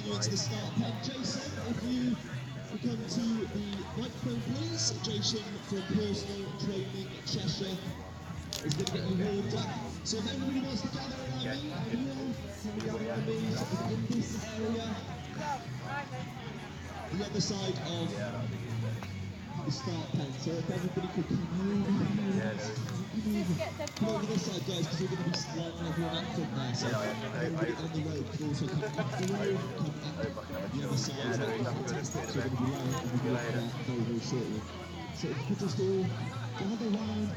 you into the start pen. Jason, if you come to the microphone, please. Jason from Personal Training Cheshire is going to get you warmed up. So if anybody wants to gather around me, can we gather around me in this area? The other side of the start pen. So if everybody could come over this side, guys, because we're going to be lining everyone up from there. So everybody on the road could also come up the road, come up the other side. So that'll be fantastic. So we're going to be lining very, very shortly. So if you could just all gather around.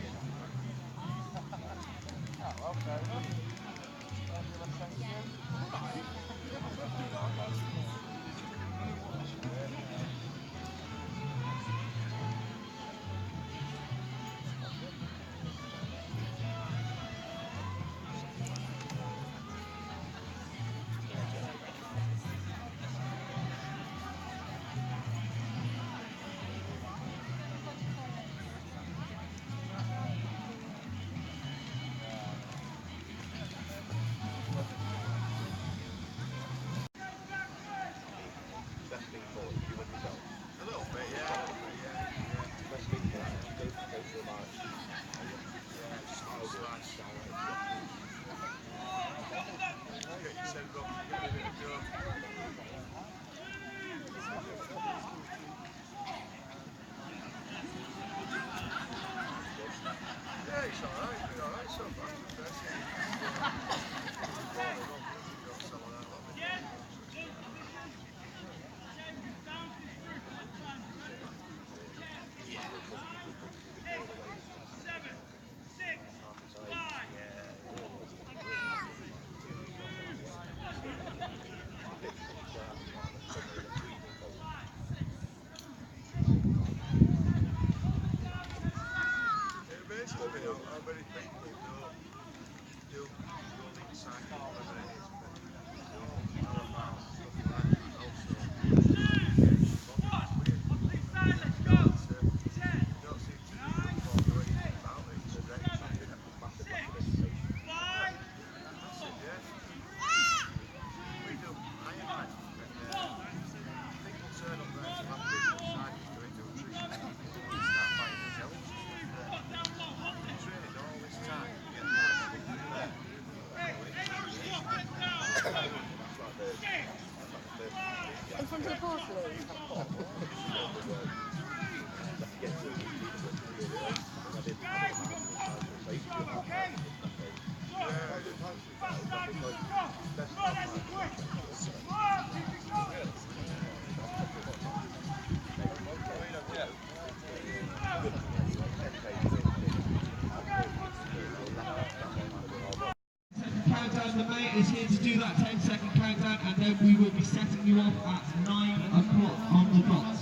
The mate is here to do that 10-second countdown, and then we will be setting you off at 9 o'clock on the dot.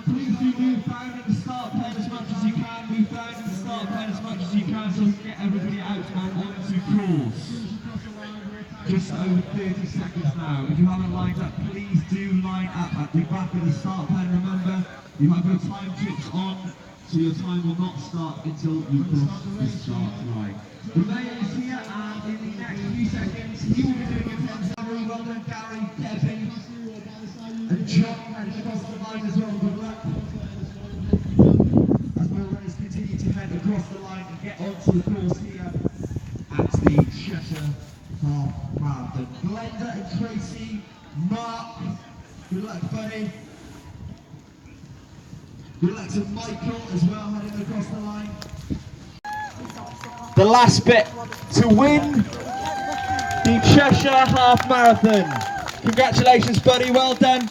Please do move down at the start pen as much as you can. Move down at the start pen as much as you can so we can get everybody out and onto course. Just over 30 seconds now. If you haven't lined up, please do line up at the back of the start pen. Remember, you have your time tips on, so your time will not start until you cross the start line. The mayor is here, and in the next few seconds, he will be doing a 10-second. Well done, Gary, Kevin, and John heading across the line as well. Good luck. As well runners continue to head across the line and get onto the course here at the Cheshire Half Marathon. Glenda and Tracy, Mark, good luck, buddy. Good luck to Michael as well, heading across the line. The last bit to win the Cheshire Half Marathon. Congratulations, buddy, well done.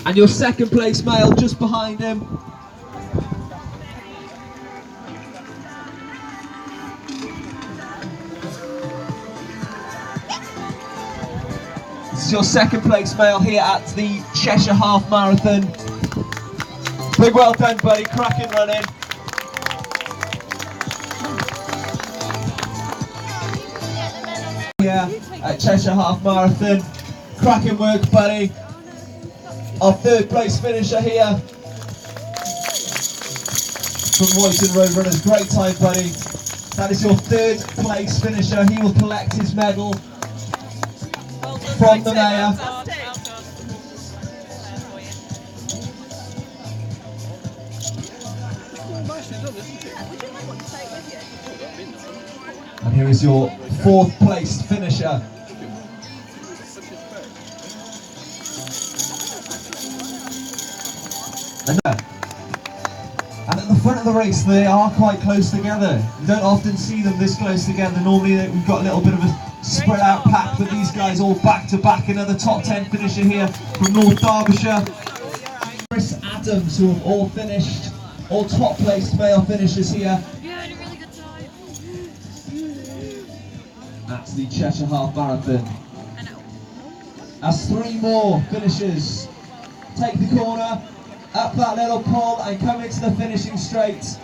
And your second place male just behind him. This is your second place male here at the Cheshire Half Marathon. Big well done, buddy, cracking running. Here at Cheshire Half Marathon. Cracking work, buddy. Our third place finisher here from Royston Road Runners. Great time, buddy. That is your third place finisher. He will collect his medal. Well done, from the mayor. And here is your 4th placed finisher. And at the front of the race, they are quite close together. You don't often see them this close together. Normally we've got a little bit of a spread out pack, but these guys all back to back. Another top 10 finisher here from North Derbyshire. Chris Adams, who have all finished, all top placed male finishers here. Yeah, had a really good time. That's the Cheshire Half Marathon. As 3 more finishers take the corner, up that little pull and come into the finishing straight.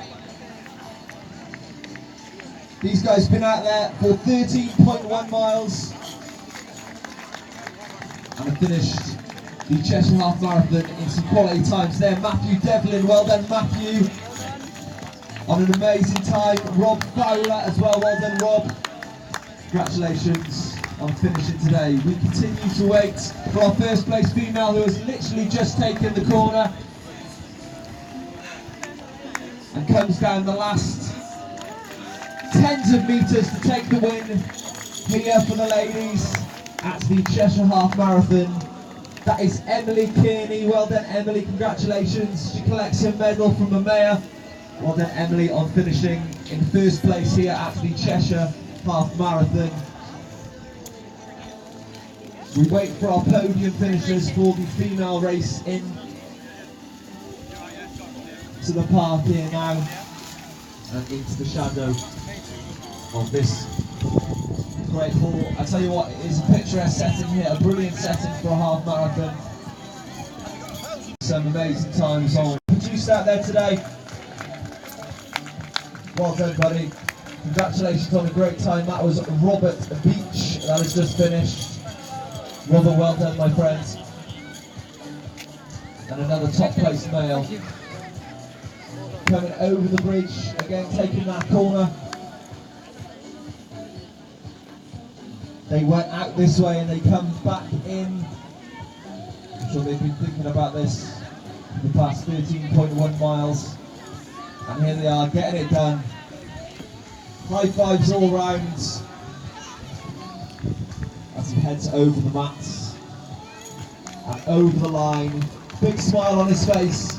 These guys have been out there for 13.1 miles and have finished the Cheshire Half Marathon in some quality times there. Matthew Devlin, well done Matthew, on an amazing time. Rob Fowler as well done Rob. Congratulations on finishing today. We continue to wait for our first place female who has literally just taken the corner and comes down the last tens of metres to take the win here for the ladies at the Cheshire Half Marathon. That is Emily Kearney. Well done Emily, congratulations. She collects her medal from the mayor. Well done Emily on finishing in 1st place here at the Cheshire Half Marathon. We wait for our podium finishers for the female race in to the park here now and into the shadow of this great hall. I tell you what, it is a picturesque setting here, a brilliant setting for a half marathon. Some amazing times on. Produced out there today. Well done buddy. Congratulations on a great time. That was Robert Beach. That has just finished. Robert, well done my friends. And another top place male. Coming over the bridge, again taking that corner. They went out this way and they come back in. I'm sure they've been thinking about this for the past 13.1 miles. And here they are, getting it done. High fives all round as he heads over the mats and over the line. Big smile on his face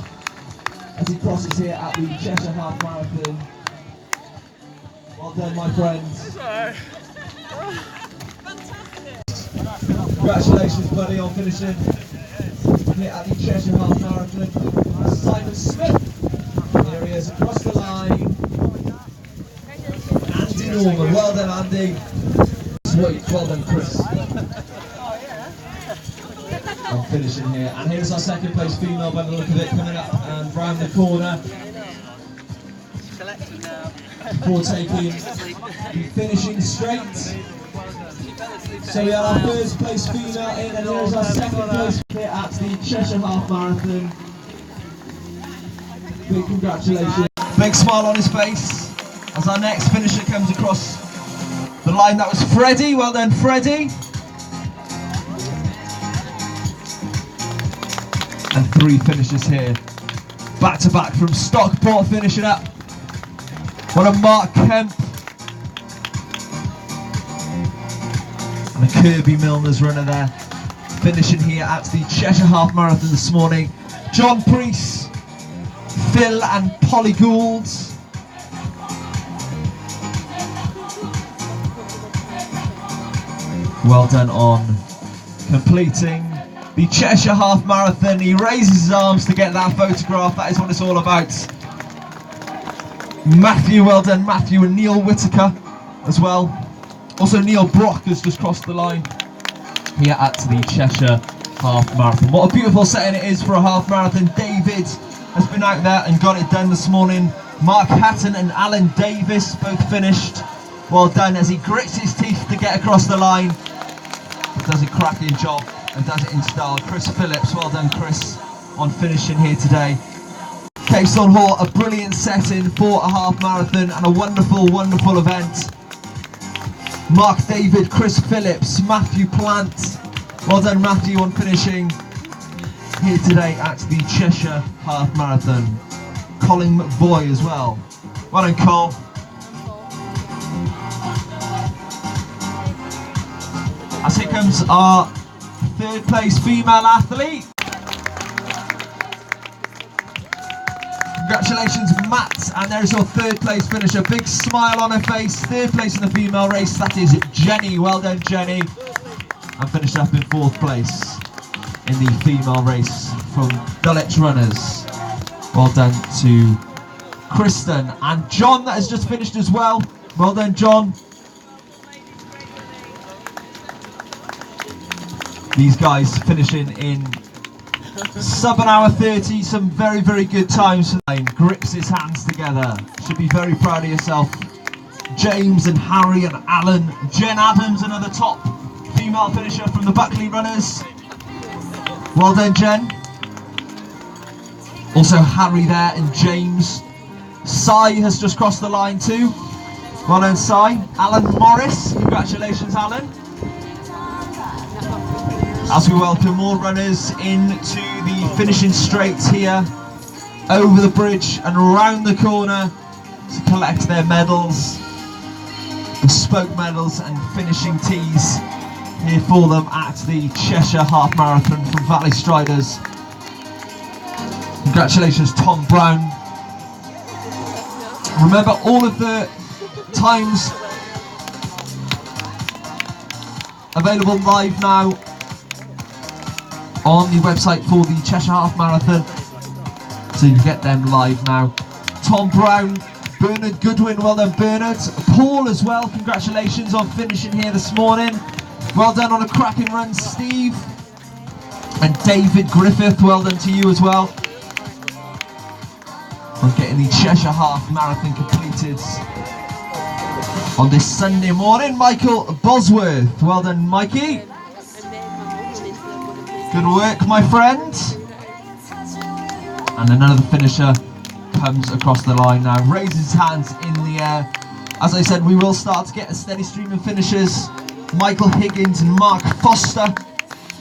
as he crosses here at the Cheshire Half Marathon. Well done my friends. Congratulations buddy on finishing here at the Cheshire Half Marathon. Simon Smith, here he is across the line. Andy Norman, well done Andy. Sweet, well done Chris. I'm finishing here, and here's our 2nd place female by the look of it, coming up and round the corner before taking the finishing straight. So we have our 1st place female in, and here's our 2nd place here at the Cheshire Half Marathon. Big congratulations. Big smile on his face as our next finisher comes across the line. That was Freddie, well done Freddie. And 3 finishers here, back to back from Stockport finishing up. What a Mark Kemp and a Kirby Milner's runner there, finishing here at the Cheshire Half Marathon this morning. John Priest, Phil and Polly Gould. Well done on completing the Cheshire Half Marathon. He raises his arms to get that photograph. That is what it's all about. Matthew, well done Matthew, and Neil Whitaker as well. Also Neil Brock has just crossed the line here at the Cheshire Half Marathon. What a beautiful setting it is for a half marathon. David has been out there and got it done this morning. Mark Hatton and Alan Davis both finished. Well done as he grits his teeth to get across the line. He does a cracking job and does it in style. Chris Phillips, well done Chris on finishing here today. Capestone Hall, a brilliant setting for a half marathon and a wonderful, wonderful event. Mark David, Chris Phillips, Matthew Plant Well done Matthew on finishing here today at the Cheshire Half Marathon. Colin McVoy as well. Well done Cole. As here comes our third place female athlete. Congratulations Matt, and there's your third place finisher. Big smile on her face, third place in the female race, that is Jenny. Well done Jenny. And finished up in fourth place in the female race from Dulwich Runners. Well done to Kristen. And John that has just finished as well. Well done John. These guys finishing in sub an hour 30, some very, very good times. Grips his hands together. Should be very proud of yourself. James and Harry and Alan. Jen Adams, another top female finisher from the Buckley Runners. Well done, Jen. Also Harry there and James. Sai has just crossed the line too. Well done, Sai. Alan Morris, congratulations, Alan. As we welcome more runners into the finishing straight here, over the bridge and around the corner to collect their medals, bespoke medals and finishing tees here for them at the Cheshire Half Marathon from Valley Striders. Congratulations Tom Brown. Remember all of the times available live now on the website for the Cheshire Half Marathon, so you can get them live now. Tom Brown, Bernard Goodwin, well done Bernard. Paul as well, congratulations on finishing here this morning. Well done on a cracking run Steve. And David Griffith, well done to you as well on getting the Cheshire Half Marathon completed on this Sunday morning. Michael Bosworth, well done Mikey. Good work, my friend. And another finisher comes across the line now, raises his hands in the air. As I said, we will start to get a steady stream of finishers. Michael Higgins and Mark Foster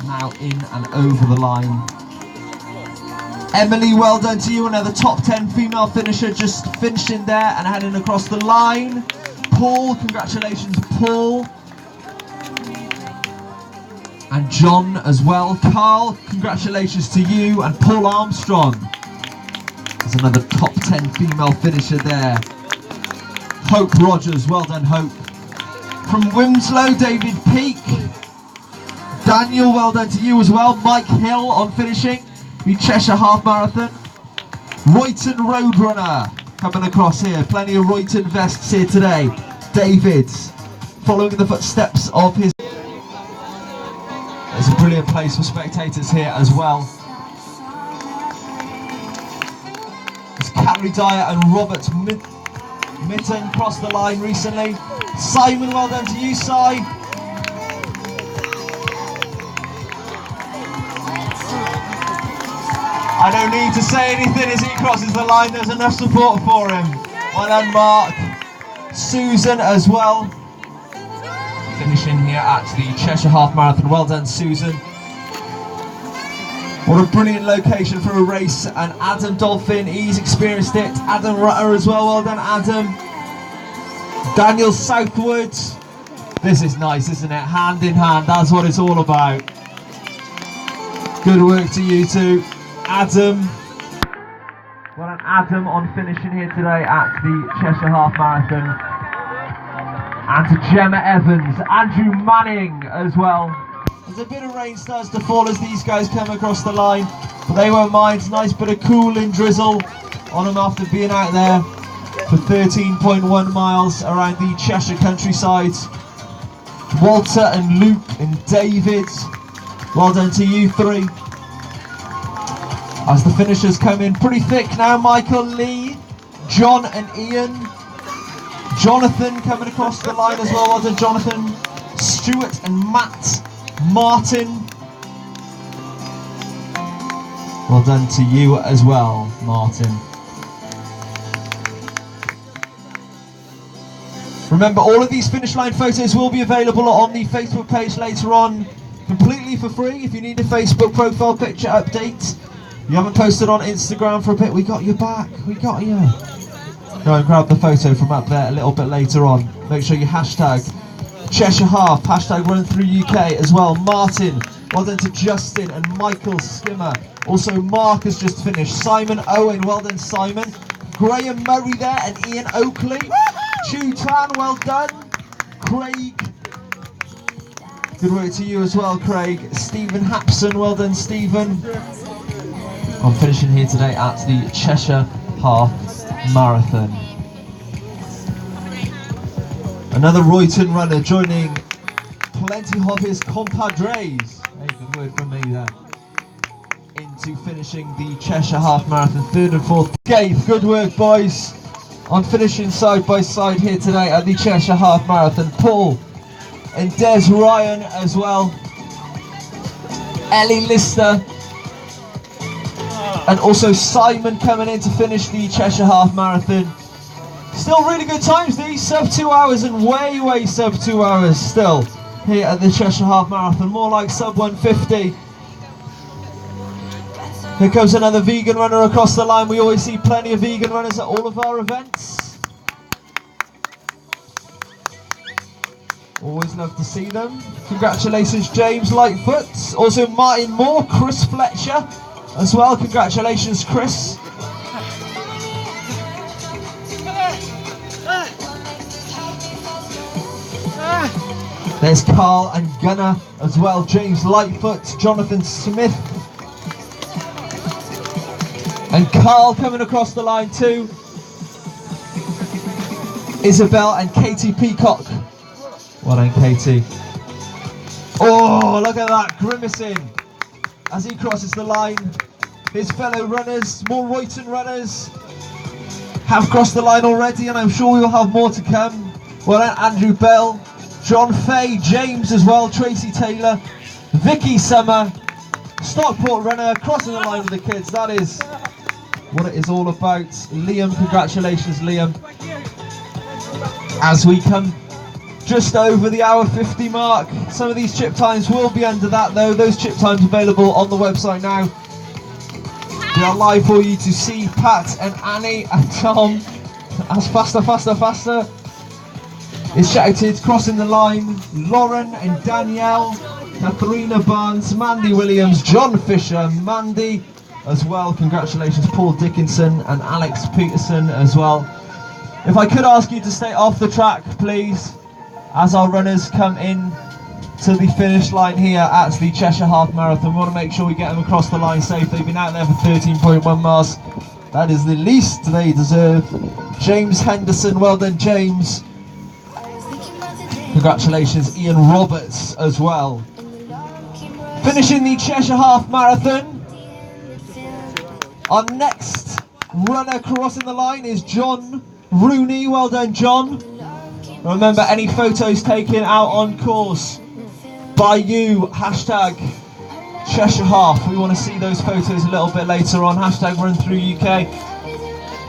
now in and over the line. Emily, well done to you, another top 10 female finisher, just finishing there and heading across the line. Paul, congratulations Paul. And John as well. Carl, congratulations to you. And Paul Armstrong. There's another top 10 female finisher there. Hope Rogers, well done Hope. From Winslow, David Peake. Daniel, well done to you as well. Mike Hill on finishing the Cheshire Half Marathon. Royton Roadrunner coming across here. Plenty of Royton vests here today. David, following in the footsteps of his... It's a brilliant place for spectators here as well. It's Carrie Dyer and Robert Mitten crossed the line recently. Simon, well done to you, Si. I don't need to say anything as he crosses the line, there's enough support for him. Well done, Mark. Susan as well. Finishing here at the Cheshire Half Marathon. Well done, Susan. What a brilliant location for a race. And Adam Dolphin, he's experienced it. Adam Rutter as well. Well done, Adam. Daniel Southwood. This is nice, isn't it? Hand in hand. That's what it's all about. Good work to you two. Adam. Well done, Adam, on finishing here today at the Cheshire Half Marathon. And to Gemma Evans, Andrew Manning as well. There's a bit of rain starts to fall as these guys come across the line, but they won't mind. Nice bit of cooling drizzle on them after being out there for 13.1 miles around the Cheshire countryside. Walter and Luke and David, well done to you three. As the finishers come in pretty thick now, Michael Lee, John and Ian. Jonathan coming across the line as well. Well done, Jonathan. Stuart and Matt. Martin. Well done to you as well, Martin. Remember, all of these finish line photos will be available on the Facebook page later on completely for free. If you need a Facebook profile picture update, you haven't posted on Instagram for a bit, we got your back, we got you. Go and grab the photo from up there a little bit later on. Make sure you hashtag Cheshire Half, hashtag Run Through UK as well. Martin, well done to Justin and Michael Skimmer. Also Mark has just finished. Simon Owen, well done Simon. Graham Murray there and Ian Oakley. Chu Tan, well done. Craig, good work to you as well Craig. Stephen Hapson, well done Stephen. I'm finishing here today at the Cheshire Half Marathon. Another Royton runner joining plenty of his compadres. Hey, good word from me there. Into finishing the Cheshire Half Marathon, 3rd and 4th. Okay, good work boys. I'm finishing side by side here today at the Cheshire Half Marathon. Paul and Des Ryan as well. Ellie Lister. And also Simon coming in to finish the Cheshire Half Marathon. Still really good times these, sub 2 hours and way sub 2 hours still here at the Cheshire Half Marathon. More like sub 150. Here comes another vegan runner across the line. We always see plenty of vegan runners at all of our events. Always love to see them. Congratulations James Lightfoot. Also Martin Moore, Chris Fletcher as well. Congratulations Chris. There's Carl and Gunnar as well. James Lightfoot, Jonathan Smith. And Carl coming across the line too. Isabel and Katie Peacock. Well done Katie. Oh, look at that, grimacing as he crosses the line. His fellow runners, more Royton runners, have crossed the line already, and I'm sure we will have more to come. Well done Andrew Bell, John Fay, James as well, Tracy Taylor, Vicky Summer, Stockport runner, crossing the line with the kids. That is what it is all about. Liam, congratulations Liam. As we come just over the hour 50 mark, some of these chip times will be under that though. Those chip times available on the website now. They are live for you to see. Pat and Annie and Tom, as faster is shouted, crossing the line. Lauren and Danielle, Katharina Barnes, Mandy Williams, John Fisher, Mandy as well. Congratulations Paul Dickinson and Alex Peterson as well. If I could ask you to stay off the track please, as our runners come in to the finish line here at the Cheshire Half Marathon. We want to make sure we get them across the line safe. They've been out there for 13.1 miles. That is the least they deserve. James Henderson, well done James. Congratulations Ian Roberts as well. Finishing the Cheshire Half Marathon, our next runner crossing the line is John Rooney. Well done John. Remember, any photos taken out on course by you, hashtag Cheshire Half. We want to see those photos a little bit later on, hashtag Run Through UK.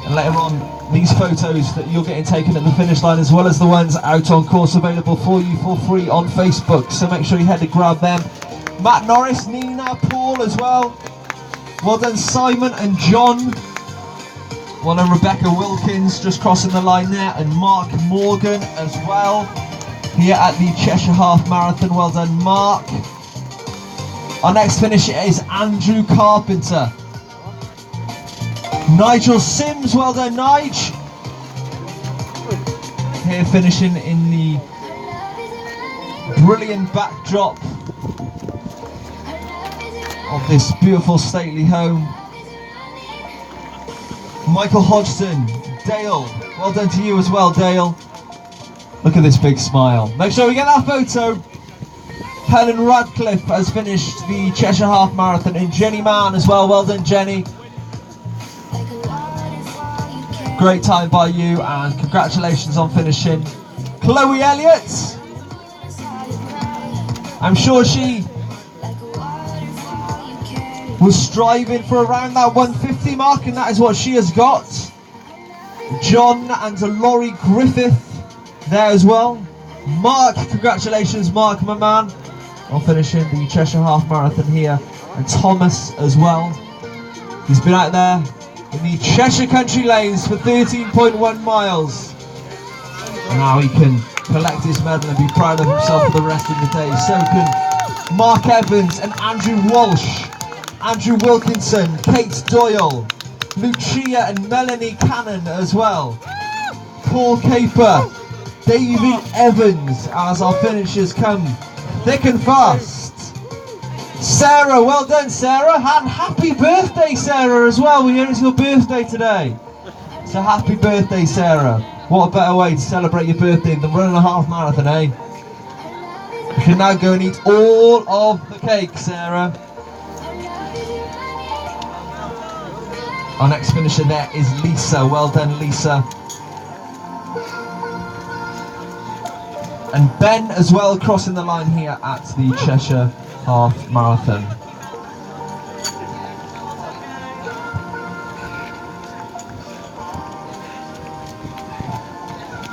And later on, these photos that you're getting taken at the finish line, as well as the ones out on course, available for you for free on Facebook. So make sure you head to grab them. Matt Norris, Nina, Paul as well. Well done Simon and John. Well done Rebecca Wilkins, just crossing the line there, and Mark Morgan as well, here at the Cheshire Half Marathon. Well done Mark. Our next finisher is Andrew Carpenter. Nigel Sims, well done Nige. Here finishing in the brilliant backdrop of this beautiful stately home. Michael Hodgson, Dale, well done to you as well Dale. Look at this big smile. Make sure we get that photo. Helen Radcliffe has finished the Cheshire Half Marathon, and Jenny Mann as well. Well done Jenny. Great time by you, and congratulations on finishing. Chloe Elliott, I'm sure she was striving for around that 150 mark, and that is what she has got. John and Laurie Griffith there as well. Mark, congratulations Mark, my man. on finishing the Cheshire Half Marathon here, and Thomas as well. He's been out there in the Cheshire country lanes for 13.1 miles. And now he can collect his medal and be proud of himself for the rest of the day. So can Mark Evans and Andrew Walsh, Andrew Wilkinson, Kate Doyle, Lucia and Melanie Cannon as well. Paul Caper, David Evans, as our finishers come thick and fast. Sarah, well done Sarah, and happy birthday Sarah as well. We hear it's your birthday today. So happy birthday Sarah. What a better way to celebrate your birthday than running a half marathon, eh? You can now go and eat all of the cake, Sarah. Our next finisher there is Lisa. Well done Lisa. And Ben as well crossing the line here at the Cheshire Half Marathon.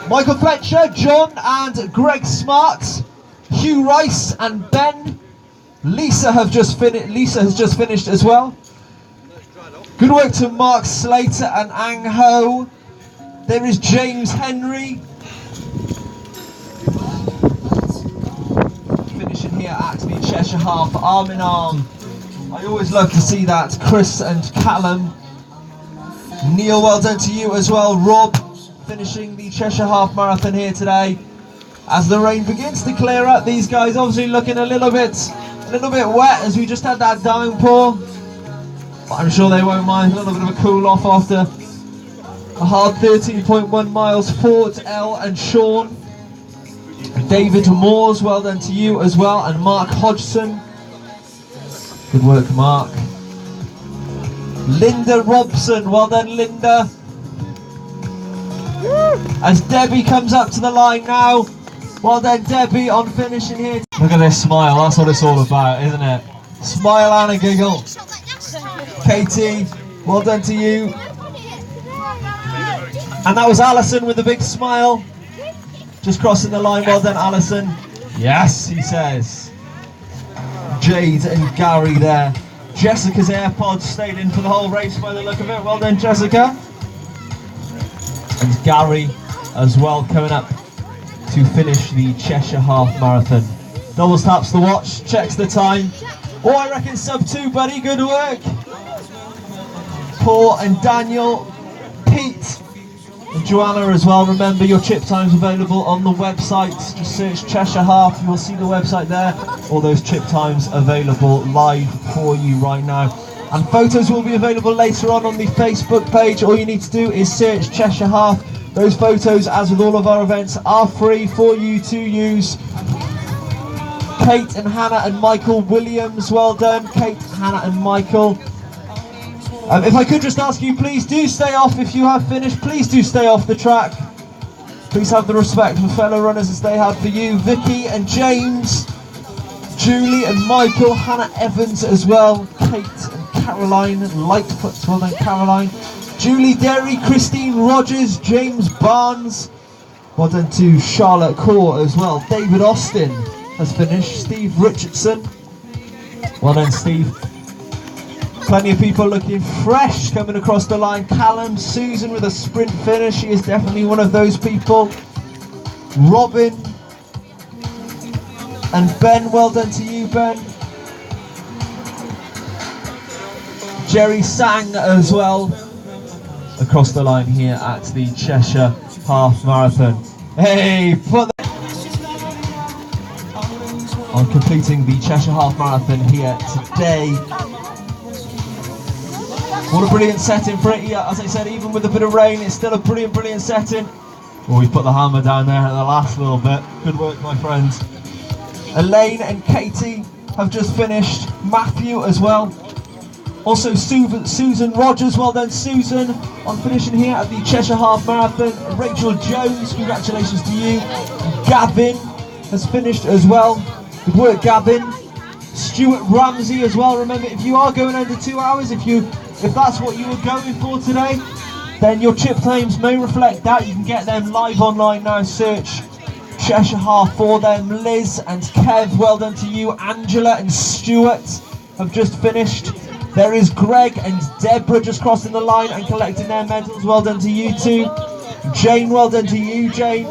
Michael Fletcher, John and Greg Smart, Hugh Rice and Ben. Lisa has just finished as well. Good work to Mark Slater and Ang Ho. There is James Henry. Finishing here at the Cheshire Half, arm in arm. I always love to see that. Chris and Callum. Neil, well done to you as well. Rob, finishing the Cheshire Half Marathon here today. As the rain begins to clear up, these guys obviously looking a little bit wet as we just had that downpour. But I'm sure they won't mind. A little bit of a cool off after a hard 13.1 miles. Fort L and Sean. David Moores, well done to you as well, and Mark Hodgson. Good work, Mark. Linda Robson, well done, Linda. As Debbie comes up to the line now, well done, Debbie, on finishing here. Look at this smile, that's what it's all about, isn't it? Smile and a giggle. Katie, well done to you. And that was Alison with a big smile. Just crossing the line, well done Alison. Yes, he says. Jade and Gary there. Jessica's AirPods stayed in for the whole race by the look of it. Well done Jessica. And Gary as well coming up to finish the Cheshire Half Marathon. Doubles taps the watch, checks the time. Oh, I reckon sub 2, buddy, good work. Paul and Daniel, Pete and Joanna as well. Remember, your chip times available on the website. Just search Cheshire Half, you will see the website there. All those chip times available live for you right now. And photos will be available later on the Facebook page. All you need to do is search Cheshire Half. Those photos, as with all of our events, are free for you to use. Kate and Hannah and Michael Williams, well done. Kate, Hannah and Michael. If I could just ask you, please do stay off. If you have finished, please do stay off the track. Please have the respect for fellow runners as they had for you. Vicky and James, Julie and Michael, Hannah Evans as well, Kate and Caroline Lightfoot, well done Caroline. Julie Derry, Christine Rogers, James Barnes, well done to Charlotte Core as well. David Austin has finished. Steve Richardson, well done Steve. Plenty of people looking fresh coming across the line. Callum, Susan with a sprint finish. She is definitely one of those people. Robin and Ben, well done to you, Ben. Jerry Sang as well across the line here at the Cheshire Half Marathon. Hey, put that on completing the Cheshire Half Marathon here today. What a brilliant setting for it. Yeah, as I said, even with a bit of rain, it's still a brilliant setting. Oh, we put the hammer down there at the last little bit. Good work, my friends. Elaine and Katie have just finished. Matthew as well. Also Susan Rogers, well done Susan, on finishing here at the Cheshire Half Marathon. Rachel Jones, congratulations to you. Gavin has finished as well. Good work, Gavin. Stuart Ramsey as well. Remember, if you are going under 2 hours, if that's what you were going for today, then your chip times may reflect that. You can get them live online now. Search Cheshire half for them. Liz and Kev, well done to you. Angela and Stuart have just finished. There is Greg and Deborah just crossing the line and collecting their medals. Well done to you two. Jane, well done to you, Jane.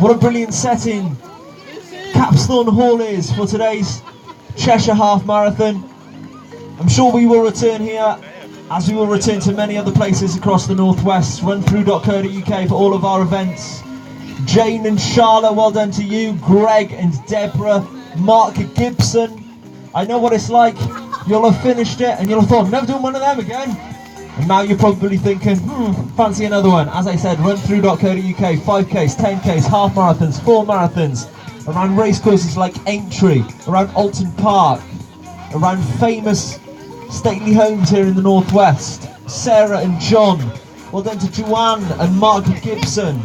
What a brilliant setting Capsthorne Hall is for today's Cheshire Half Marathon. I'm sure we will return here, as we will return to many other places across the northwest. Runthrough.co.uk for all of our events. Jane and Charlotte, well done to you. Greg and Deborah. Mark Gibson. I know what it's like. You'll have finished it and you'll have thought, never doing one of them again. And now you're probably thinking, fancy another one. As I said, runthrough.co.uk, 5Ks, 10Ks, half marathons, 4 marathons, around racecourses like Aintree, around Alton Park, around famous stately homes here in the northwest. Sarah and John, well done to Joanne and Mark Gibson.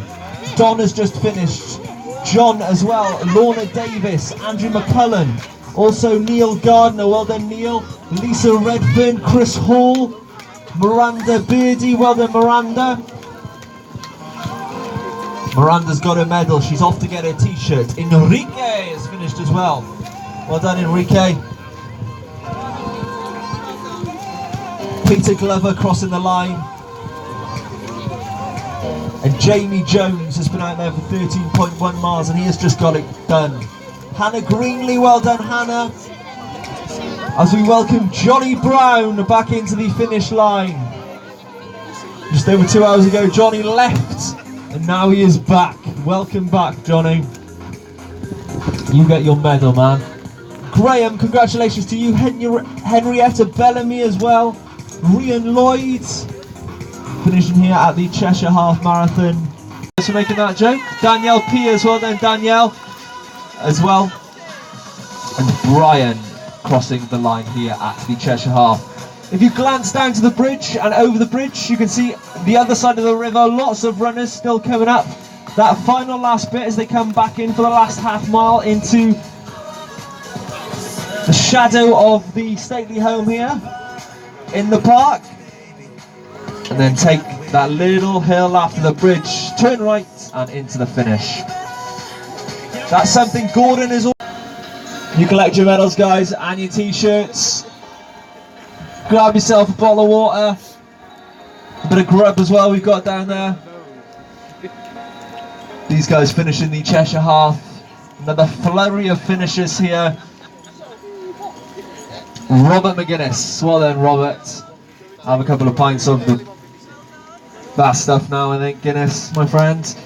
Don has just finished. John as well, Lorna Davis, Andrew McCullen, also Neil Gardner, well done Neil. Lisa Redfern, Chris Hall, Miranda Beardy, well done Miranda. Miranda's got a medal, she's off to get her t-shirt. Enrique has finished as well. Well done Enrique. Peter Glover crossing the line. And Jamie Jones has been out there for 13.1 miles and he has just got it done. Hannah Greenley, well done Hannah. As we welcome Johnny Brown back into the finish line. Just over 2 hours ago Johnny left and now he is back. Welcome back Johnny. You get your medal, man. Graham, congratulations to you. Henrietta Bellamy as well. Rian Lloyd finishing here at the Cheshire Half Marathon. Thanks for making that joke. Danielle Piers, well done Danielle as well. And Brian crossing the line here at the Cheshire Half. If you glance down to the bridge and over the bridge, you can see the other side of the river, lots of runners still coming up. That final last bit as they come back in for the last half mile into the shadow of the stately home here in the park. And then take that little hill after the bridge, turn right and into the finish. That's something Gordon is all. You collect your medals guys and your t-shirts. Grab yourself a bottle of water, a bit of grub as well we've got down there. These guys finishing the Cheshire Half. Another flurry of finishes here. Robert McGuinness, well then Robert. Have a couple of pints of that stuff now I think, Guinness my friend.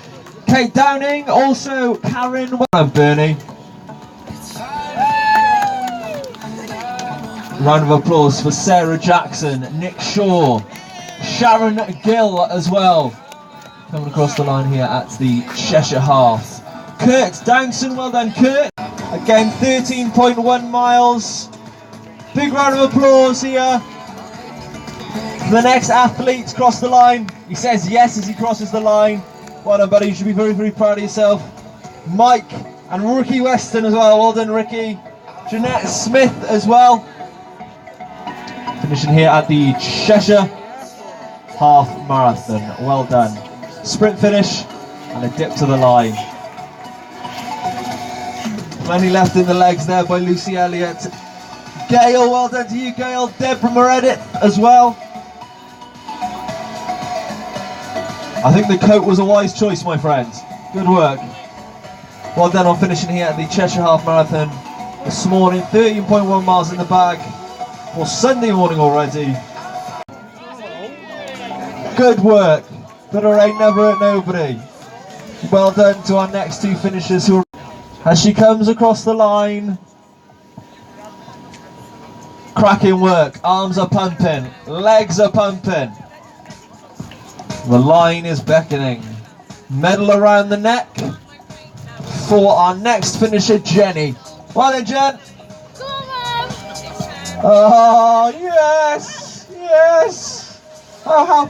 Kate Downing, also Karen, well done Bernie. Round of applause for Sarah Jackson, Nick Shaw, Sharon Gill as well. Coming across the line here at the Cheshire Half. Kurt Downson, well done Kurt. Again 13.1 miles. Big round of applause here. The next athlete cross the line. He says yes as he crosses the line. Well done buddy, you should be very, very proud of yourself. Mike and Ricky Weston as well, well done Ricky. Jeanette Smith as well. Finishing here at the Cheshire Half Marathon, well done. Sprint finish and a dip to the line. Plenty left in the legs there by Lucy Elliott. Gail, well done to you Gail. Deborah Meredith as well. I think the coat was a wise choice my friends. Good work. Well done on finishing here at the Cheshire Half Marathon this morning. 13.1 miles in the bag for Sunday morning already. Good work. Better ain't never hurt nobody. Well done to our next two finishers who are as she comes across the line. Cracking work. Arms are pumping. Legs are pumping. The line is beckoning. Medal around the neck for our next finisher, Jenny. Well then, Jen. Oh, yes. Yes. Oh, how